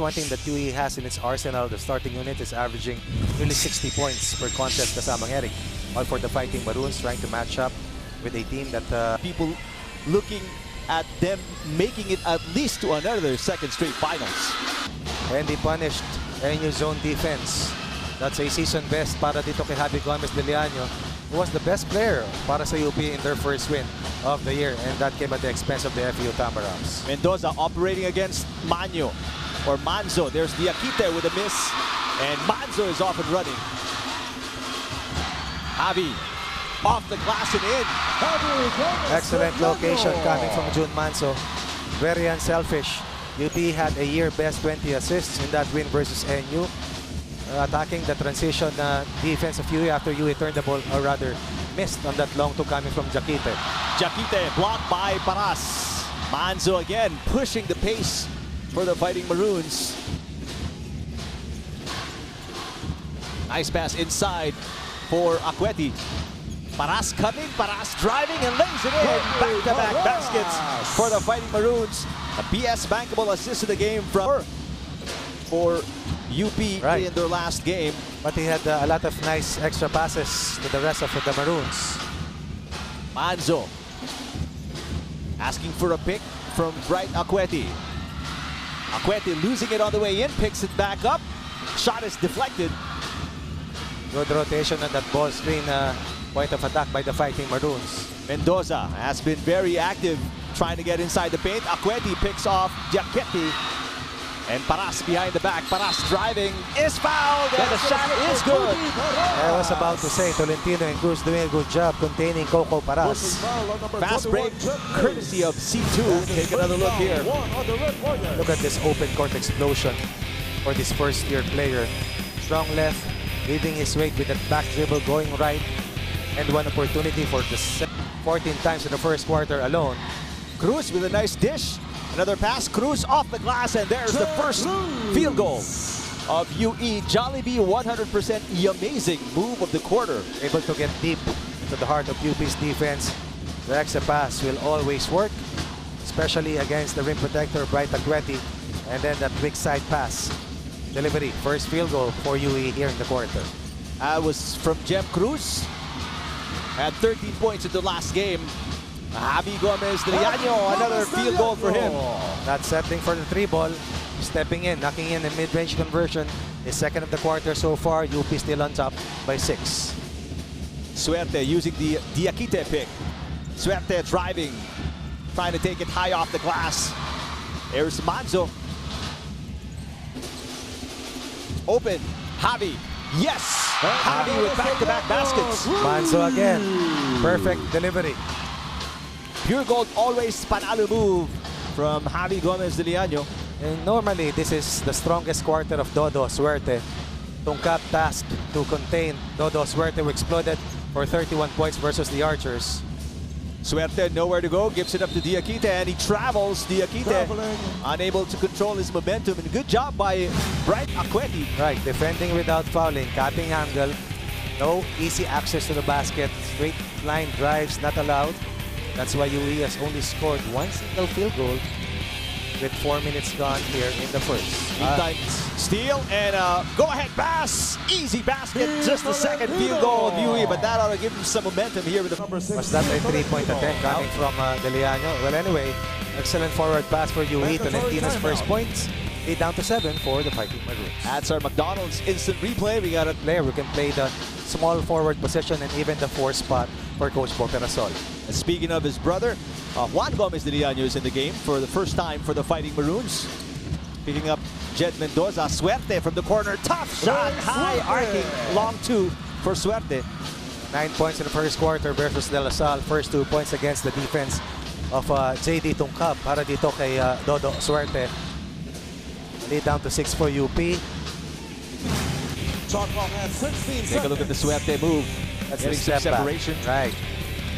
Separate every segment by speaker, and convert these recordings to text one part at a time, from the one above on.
Speaker 1: One thing that UE has in its arsenal, the starting unit is averaging nearly 60 points per contest kasamang Eric. All for the Fighting Maroons trying to match up with a team that
Speaker 2: people looking at them making it at least to another second straight finals.
Speaker 1: And they punished NU zone defense. That's a season best para dito kay Javi Gomez de Leaño, who was the best player para sa UP in their first win of the year, and that came at the expense of the FEU Tamarams.
Speaker 2: Mendoza operating against Manzo. There's Diakite with a miss, and Manzo is off and running. Javi off the glass and in.
Speaker 1: Excellent location coming from Jun Manzo. Very unselfish. UP had a year best 20 assists in that win versus NU. Attacking the transition defense of UE after UE turned the ball, or rather missed on that long two coming from Jakite.
Speaker 2: Jakite blocked by Paras. Manzo again pushing the pace for the Fighting Maroons. Nice pass inside for Akweti. Paras coming, Paras driving and lays it in. Back-to-back baskets for the Fighting Maroons. A BS bankable assist in the game for UP in their last game.
Speaker 1: But he had a lot of nice extra passes to the rest of the Maroons.
Speaker 2: Manzo asking for a pick from Bright Akweti. Akweti losing it on the way in, picks it back up. Shot is deflected.
Speaker 1: Good rotation on that ball screen point of attack by the Fighting Maroons.
Speaker 2: Mendoza has been very active trying to get inside the paint. Akweti picks off Jakite. And Paras behind the back. Paras driving is fouled, and the shot is good.
Speaker 1: I was about to say, Tolentino and Cruz doing a good job containing Coco Paras.
Speaker 2: Fast break courtesy of C2. Take another look here.
Speaker 1: Look at this open court explosion for this first-year player. Strong left, leading his weight with that back dribble going right. And one opportunity for the 14 times in the first quarter alone.
Speaker 2: Cruz with a nice dish. Another pass, Cruz off the glass, and there's the first field goal of UE. Jollibee, 100% amazing move of the quarter.
Speaker 1: Able to get deep into the heart of UP's defense. The extra pass will always work, especially against the rim protector, Bright Akweti. And then that quick side pass. Delivery, first field goal for UE here in the quarter.
Speaker 2: Was from Jem Cruz. Had 13 points in the last game. Javi Gomez de Leaño, another field goal for him.
Speaker 1: Not settling for the three ball. Stepping in, knocking in a mid-range conversion. The second of the quarter so far. UP still on top by 6.
Speaker 2: Suerte using the Diakite pick. Suerte driving. Trying to take it high off the glass. There's Manzo. Open. Javi. Yes! Javi with back-to-back baskets.
Speaker 1: Manzo again. Perfect delivery.
Speaker 2: Pure gold, always panalo move from Javi Gomez de Leaño.
Speaker 1: And normally, this is the strongest quarter of Dodo Suerte. Tungkap tasked to contain Dodo Suerte, who exploded for 31 points versus the Archers.
Speaker 2: Suerte nowhere to go, gives it up to Diakite, and he travels. Diakite unable to control his momentum, and good job by Bright Akweti.
Speaker 1: Right, defending without fouling, cutting angle, no easy access to the basket, straight line drives not allowed. That's why UE has only scored one single field goal with 4 minutes gone here in the first.
Speaker 2: Meantime, steal and go-ahead pass. Easy basket, just the second field goal of UE, but that ought to give him some momentum here with the number 6.
Speaker 1: Was that a three-point attempt coming from De Leaño? Well, anyway, excellent forward pass for UE. Tolentino's first points. 8 down to 7 for the Fighting Maroons.
Speaker 2: That's our McDonald's instant replay. We got a
Speaker 1: player who can play the small forward position and even the 4 spot for Coach Boterasol.
Speaker 2: And speaking of his brother, Juan Gomez de Leaño is in the game for the first time for the Fighting Maroons. Picking up Jed Mendoza. Suerte from the corner. Tough shot. High arcing. Long 2 for Suerte.
Speaker 1: 9 points in the first quarter versus De La Salle. First 2 points against the defense of JD Tungkap para dito kay Dodo Suerte. Lead down to 6 for UP.
Speaker 2: Take a look at the Suerte move. That's getting some separation.
Speaker 1: Right.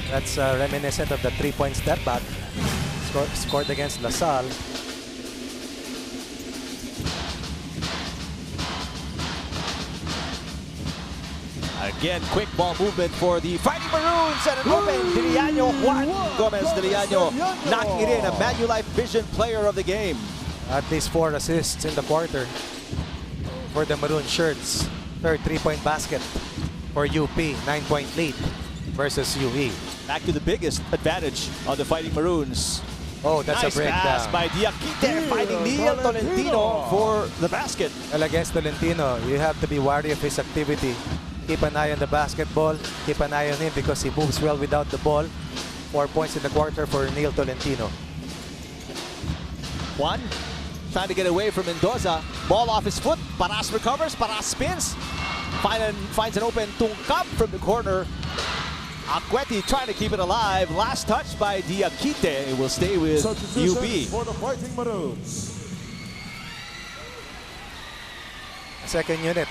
Speaker 1: That's reminiscent of the 3-point step back scored against La Salle.
Speaker 2: Again, quick ball movement for the Fighting Maroons, and an open De Leaño. Juan Gomez de Leaño knocking it in, a Manulife Vision player of the game.
Speaker 1: At least 4 assists in the quarter for the maroon shirts. Third 3-point basket for UP. 9-point lead versus UE.
Speaker 2: Back to the biggest advantage of the Fighting Maroons.
Speaker 1: Oh, that's
Speaker 2: Nice
Speaker 1: a breakdown.
Speaker 2: pass by Diakite, finding Neil Tolentino for the basket.
Speaker 1: Well, against Tolentino, you have to be wary of his activity. Keep an eye on the basketball. Keep an eye on him because he moves well without the ball. 4 points in the quarter for Neil Tolentino.
Speaker 2: Juan trying to get away from Mendoza. Ball off his foot. Paras recovers. Paras spins. Finds an open Tungkap from the corner. Akweti trying to keep it alive. Last touch by Diakite. It will stay with UB.
Speaker 3: For the Fighting Maroons.
Speaker 1: Second unit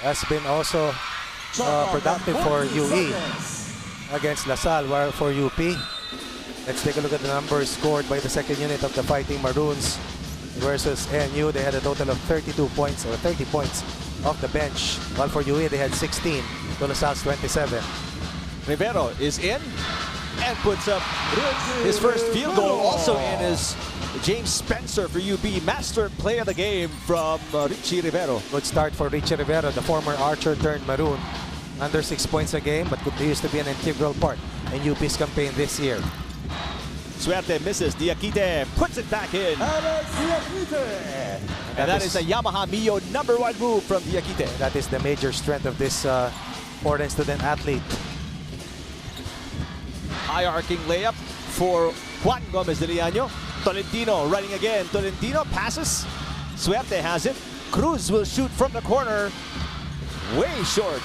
Speaker 1: has been also productive for UE against LaSalle, while for UP, let's take a look at the numbers scored by the second unit of the Fighting Maroons versus NU. They had a total of 32 points or 30 points off the bench, while for UE they had 16 to LaSalle's 27.
Speaker 2: Rivero is in and puts up his first field goal. Also in is James Spencer for UB. Master play of the game from Richie Rivero.
Speaker 1: Good start for Richie Rivero, the former Archer turned Maroon. Under 6 points a game, but continues to be an integral part in UP's campaign this year.
Speaker 2: Suerte misses. Diakite puts it back in. And that is a Yamaha Mio #1 move from Diakite.
Speaker 1: That is the major strength of this foreign student athlete.
Speaker 2: High arcing layup for Juan Gomez de Liano. Tolentino running again. Tolentino passes. Suerte has it. Cruz will shoot from the corner. Way short.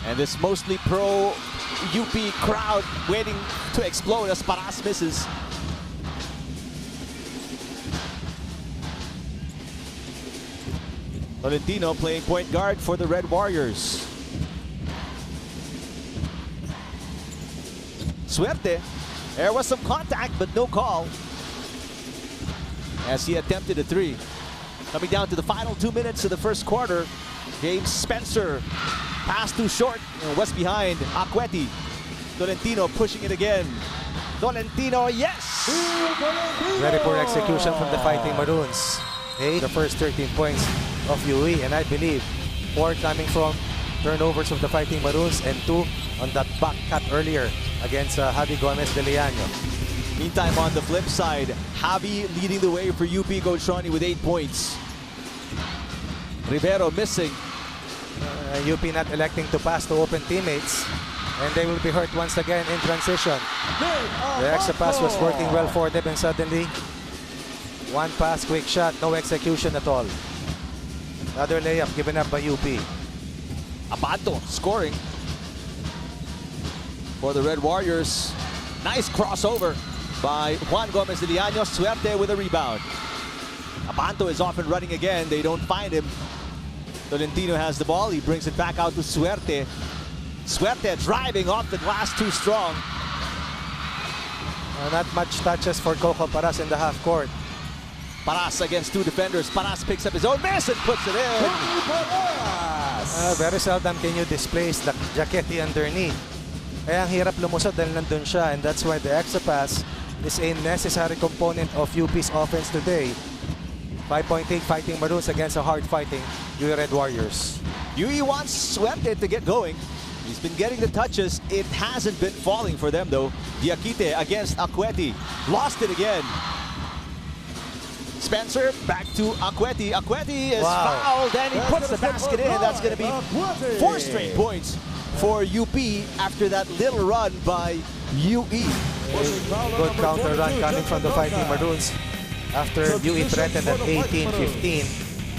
Speaker 2: And this mostly pro UP crowd waiting to explode as Paras misses. Tolentino playing point guard for the Red Warriors. Suerte. There was some contact, but no call. As he attempted a three. Coming down to the final 2 minutes of the first quarter. James Spencer. Pass too short. What's behind? Akweti. Tolentino pushing it again. Tolentino, yes!
Speaker 1: Very poor execution from the Fighting Maroons. Hey, the first 13 points of UE, and I believe 4 coming from turnovers of the Fighting Maroons and 2 on that back cut earlier against Javi Gomez de Liano.
Speaker 2: Meantime, on the flip side, Javi leading the way for UP Goldshawny with 8 points. Rivero missing.
Speaker 1: UP not electing to pass to open teammates, and they will be hurt once again in transition. The extra pass was working well for them, and suddenly one pass, quick shot, no execution at all. Another layup given up by UP.
Speaker 2: Abanto scoring for the Red Warriors. Nice crossover by Juan Gomez de Liano. Suerte with a rebound. Abanto is off and running again. They don't find him. Tolentino has the ball. He brings it back out to Suerte. Suerte driving off the glass too strong.
Speaker 1: Not much touches for Coco Paras in the half court.
Speaker 2: Paras against 2 defenders. Paras picks up his own miss and puts it in.
Speaker 1: Very seldom can you displace the Jaquetti underneath. Kaya ang hirap lumusot dahil nandun siya, and that's why the extra pass is a necessary component of UP's offense today. 5-point take Fighting Maroons against a hard-fighting UE Red Warriors.
Speaker 2: UE wants Suerte to get going. He's been getting the touches. It hasn't been falling for them, though. Diakite against Akweti. Lost it again. Spencer back to Akweti. Akweti is fouled, and he puts the basket in. That's going to be 4 straight points for UP after that little run by UE.
Speaker 1: Good counter run coming from the Fighting Maroons after UE threatened at 18-15.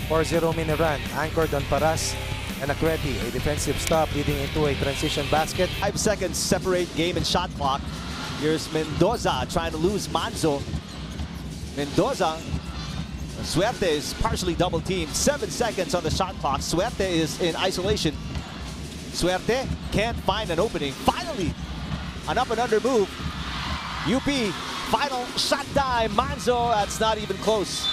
Speaker 1: 4-0 mini run anchored on Paras and Akweti. A defensive stop leading into a transition basket.
Speaker 2: 5 seconds separate game and shot clock. Here's Mendoza trying to lose Manzo. Mendoza. Suerte is partially double teamed. 7 seconds on the shot clock. Suerte is in isolation. Suerte can't find an opening. Finally, an up and under move. UP, final shot time. Manzo, that's not even close.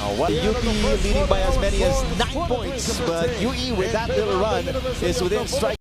Speaker 2: UP leading by as many as 9 points, but UE with that little run is within strike.